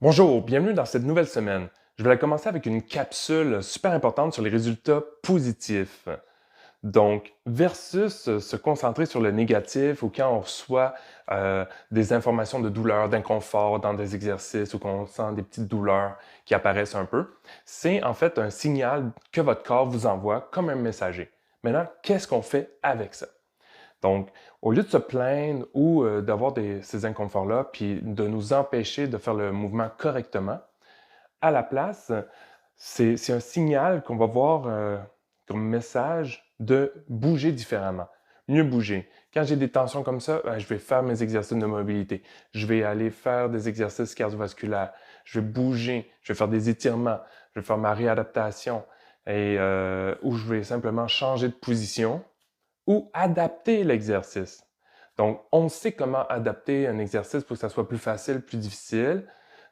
Bonjour, bienvenue dans cette nouvelle semaine. Je vais la commencer avec une capsule super importante sur les résultats positifs. Donc, versus se concentrer sur le négatif ou quand on reçoit des informations de douleur, d'inconfort dans des exercices ou qu'on sent des petites douleurs qui apparaissent un peu, c'est en fait un signal que votre corps vous envoie comme un messager. Maintenant, qu'est-ce qu'on fait avec ça? Donc, au lieu de se plaindre ou d'avoir ces inconforts-là, puis de nous empêcher de faire le mouvement correctement, à la place, c'est un signal qu'on va voir comme message de bouger différemment, mieux bouger. Quand j'ai des tensions comme ça, je vais faire mes exercices de mobilité. Je vais aller faire des exercices cardiovasculaires. Je vais bouger. Je vais faire des étirements. Je vais faire ma réadaptation. Ou je vais simplement changer de position ou adapter l'exercice. Donc, on sait comment adapter un exercice pour que ça soit plus facile, plus difficile.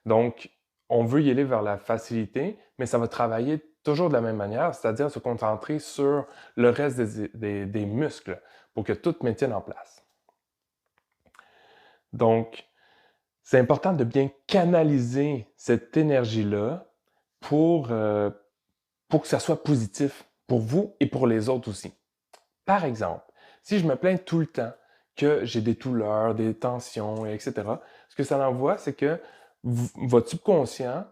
Donc, on veut y aller vers la facilité, mais ça va travailler toujours de la même manière, c'est-à-dire se concentrer sur le reste des muscles pour que tout maintienne en place. Donc, c'est important de bien canaliser cette énergie-là pour que ça soit positif pour vous et pour les autres aussi. Par exemple, si je me plains tout le temps que j'ai des douleurs, des tensions, etc., ce que ça envoie, c'est que votre subconscient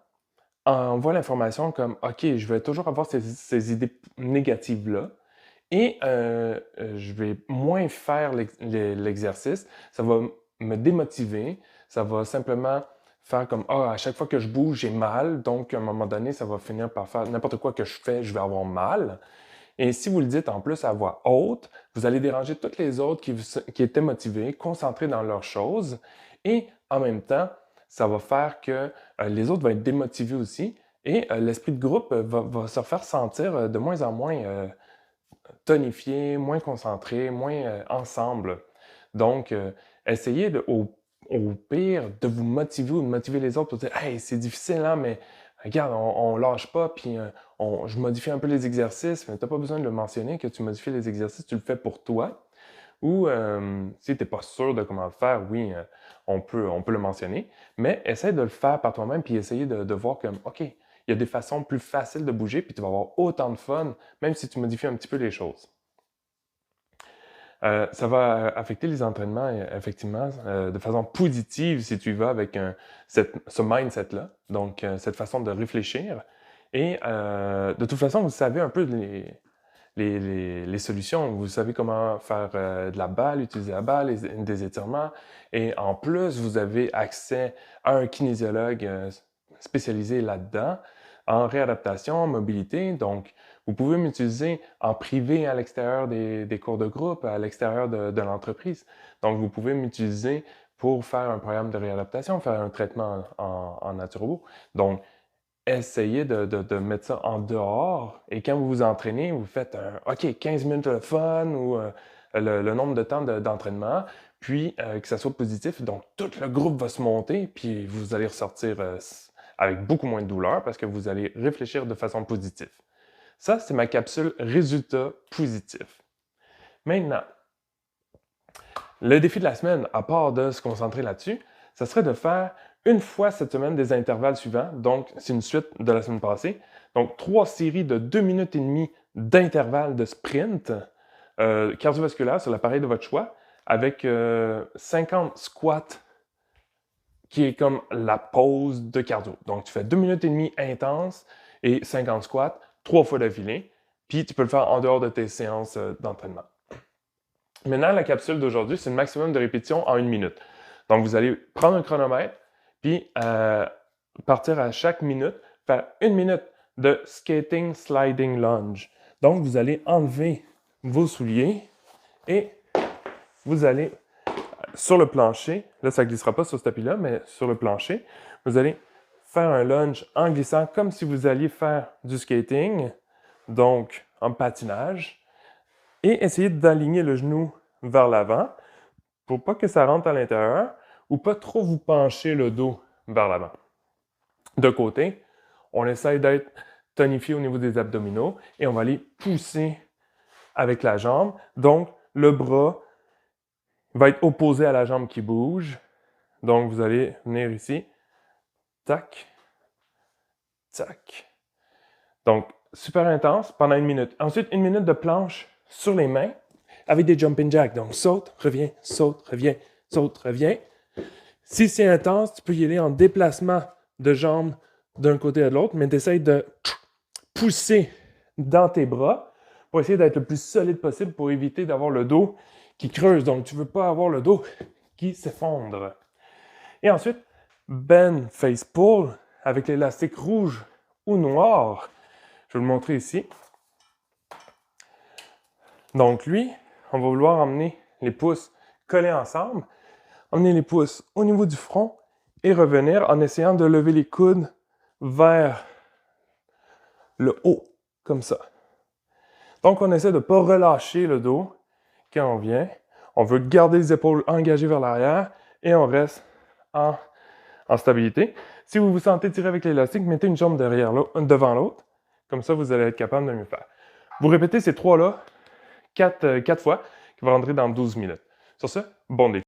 envoie l'information comme OK, je vais toujours avoir ces idées négatives-là et je vais moins faire l'exercice. Ça va me démotiver. Ça va simplement faire comme à chaque fois que je bouge, j'ai mal. Donc, à un moment donné, ça va finir par faire n'importe quoi que je fais, je vais avoir mal. Et si vous le dites en plus à voix haute, vous allez déranger toutes les autres qui étaient motivées, concentrées dans leurs choses. Et en même temps, ça va faire que les autres vont être démotivés aussi. Et l'esprit de groupe va se faire sentir de moins en moins tonifié, moins concentré, moins ensemble. Donc, essayez au pire de vous motiver ou de motiver les autres pour dire Hey, c'est difficile, hein, mais regarde, on lâche pas, puis je modifie un peu les exercices, mais tu n'as pas besoin de le mentionner que tu modifies les exercices, tu le fais pour toi. Ou si tu n'es pas sûr de comment le faire, oui, on peut le mentionner, mais essaie de le faire par toi-même, puis essayer de voir comme, OK, il y a des façons plus faciles de bouger, puis tu vas avoir autant de fun, même si tu modifies un petit peu les choses. Ça va affecter les entraînements, effectivement, de façon positive si tu y vas avec ce mindset-là, donc cette façon de réfléchir. Et de toute façon, vous savez un peu les solutions. Vous savez comment faire de la balle, utiliser la balle, des étirements. Et en plus, vous avez accès à un kinésiologue spécialisé là-dedans, en réadaptation, en mobilité. Donc, vous pouvez m'utiliser en privé à l'extérieur des cours de groupe, à l'extérieur de l'entreprise. Donc, vous pouvez m'utiliser pour faire un programme de réadaptation, faire un traitement en naturopo. Donc, essayez de mettre ça en dehors et quand vous vous entraînez, vous faites OK, 15 minutes de fun ou le nombre de temps d'entraînement, puis que ça soit positif. Donc, tout le groupe va se monter, puis vous allez ressortir avec beaucoup moins de douleur parce que vous allez réfléchir de façon positive. Ça, c'est ma capsule résultat positif. Maintenant, le défi de la semaine, à part de se concentrer là-dessus, ça serait de faire une fois cette semaine des intervalles suivants. Donc, c'est une suite de la semaine passée. Donc, 3 séries de 2 minutes et demie d'intervalles de sprint cardiovasculaire sur l'appareil de votre choix avec 50 squats qui est comme la pause de cardio. Donc, tu fais 2 minutes et demie intense et 50 squats, 3 fois d'affilée. Puis, tu peux le faire en dehors de tes séances d'entraînement. Maintenant, la capsule d'aujourd'hui, c'est le maximum de répétitions en 1 minute. Donc, vous allez prendre un chronomètre, puis partir à chaque minute, faire 1 minute de skating sliding lunge. Donc, vous allez enlever vos souliers et vous allez sur le plancher, là, ça ne glissera pas sur ce tapis-là, mais sur le plancher, vous allez faire un lunge en glissant comme si vous alliez faire du skating, donc en patinage, et essayez d'aligner le genou vers l'avant pour pas que ça rentre à l'intérieur ou pas trop vous pencher le dos vers l'avant. De côté, on essaye d'être tonifié au niveau des abdominaux et on va aller pousser avec la jambe. Donc, le bras va être opposé à la jambe qui bouge. Donc, vous allez venir ici, tac, tac. Donc, super intense pendant 1 minute. Ensuite, 1 minute de planche sur les mains avec des jumping jacks. Donc, saute, reviens, saute, reviens, saute, reviens. Si c'est intense, tu peux y aller en déplacement de jambes d'un côté à l'autre, mais tu essaies de pousser dans tes bras pour essayer d'être le plus solide possible pour éviter d'avoir le dos qui creuse. Donc, tu ne veux pas avoir le dos qui s'effondre. Et ensuite, bend face pull avec l'élastique rouge ou noir. Je vais le montrer ici. Donc, lui, on va vouloir emmener les pouces collés ensemble, emmener les pouces au niveau du front et revenir en essayant de lever les coudes vers le haut, comme ça. Donc, on essaie de ne pas relâcher le dos quand on vient. On veut garder les épaules engagées vers l'arrière et on reste en stabilité. Si vous vous sentez tirer avec l'élastique, mettez une jambe devant l'autre. Comme ça, vous allez être capable de mieux faire. Vous répétez ces 3-là 4 fois, qui va rentrer dans 12 minutes. Sur ce, bon défi.